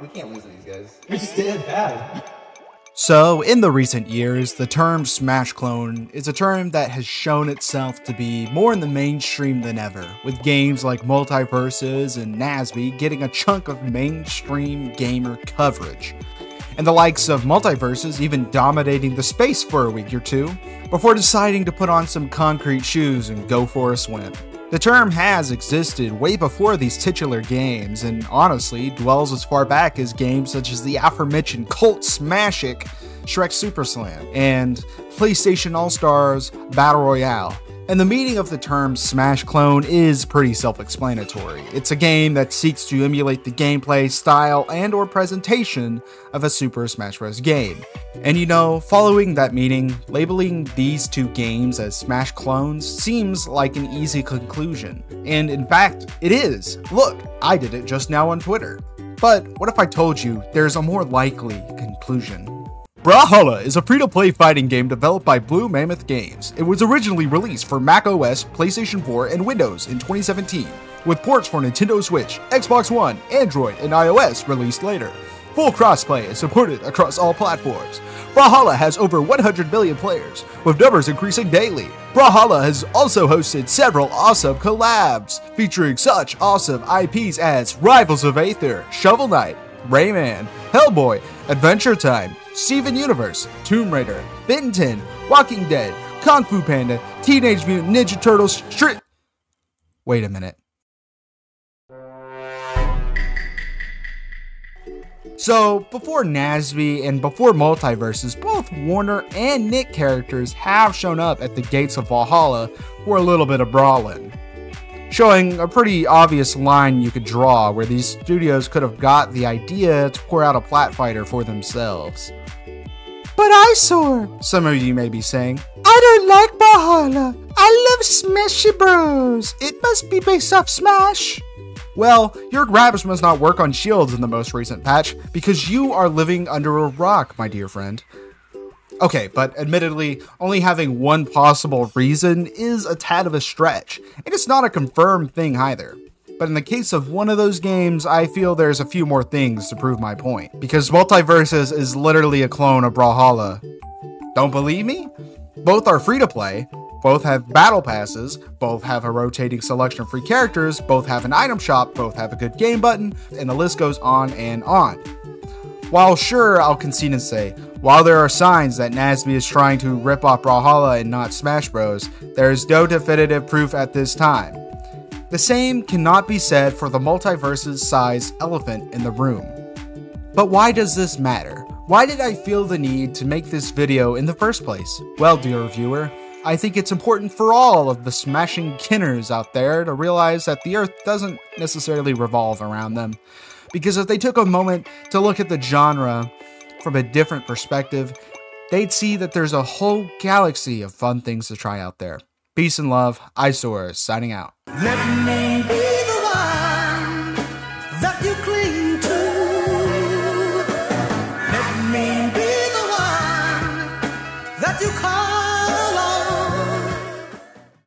We can't lose to these guys. We just did bad. So, in the recent years, the term Smash clone is a term that has shown itself to be more in the mainstream than ever, with games like Multiversus and NASB getting a chunk of mainstream gamer coverage, and the likes of Multiversus even dominating the space for a week or two, before deciding to put on some concrete shoes and go for a swim. The term has existed way before these titular games, and honestly dwells as far back as games such as the aforementioned cult smash-ic Shrek Super Slam and PlayStation All-Stars Battle Royale. And the meaning of the term Smash clone is pretty self-explanatory. It's a game that seeks to emulate the gameplay, style, and or presentation of a Super Smash Bros. Game. And you know, following that meaning, labeling these two games as Smash clones seems like an easy conclusion. And in fact, it is. Look, I did it just now on Twitter. But what if I told you there's a more likely conclusion? Brawlhalla is a free-to-play fighting game developed by Blue Mammoth Games. It was originally released for Mac OS, PlayStation 4, and Windows in 2017, with ports for Nintendo Switch, Xbox One, Android, and iOS released later. Full crossplay is supported across all platforms. Brawlhalla has over 100 million players, with numbers increasing daily. Brawlhalla has also hosted several awesome collabs, featuring such awesome IPs as Rivals of Aether, Shovel Knight, Rayman, Hellboy, Adventure Time, Steven Universe, Tomb Raider, Ben 10, Walking Dead, Kung Fu Panda, Teenage Mutant Ninja Turtles, Wait a minute. So, before NASB and before Multiversus, both Warner and Nick characters have shown up at the gates of Valhalla for a little bit of brawling, showing a pretty obvious line you could draw where these studios could have got the idea to pour out a plat fighter for themselves. But Eyesore, some of you may be saying, I don't like Valhalla. I love Smashy Bros. It must be based off Smash. Well, your grabs must not work on shields in the most recent patch, because you are living under a rock, my dear friend. Okay, but admittedly, only having one possible reason is a tad of a stretch, and it's not a confirmed thing either. But in the case of one of those games, I feel there's a few more things to prove my point, because Multiversus is literally a clone of Brawlhalla. Don't believe me? Both are free to play, both have battle passes, both have a rotating selection of free characters, both have an item shop, both have a good game button, and the list goes on and on. While sure, I'll concede and say, while there are signs that NASB is trying to rip off Brawlhalla and not Smash Bros, there is no definitive proof at this time. The same cannot be said for the Multiversus-sized elephant in the room. But why does this matter? Why did I feel the need to make this video in the first place? Well, dear viewer, I think it's important for all of the smashing kinners out there to realize that the Earth doesn't necessarily revolve around them. Because if they took a moment to look at the genre from a different perspective, they'd see that there's a whole galaxy of fun things to try out there. Peace and love, Eyesore signing out. Let me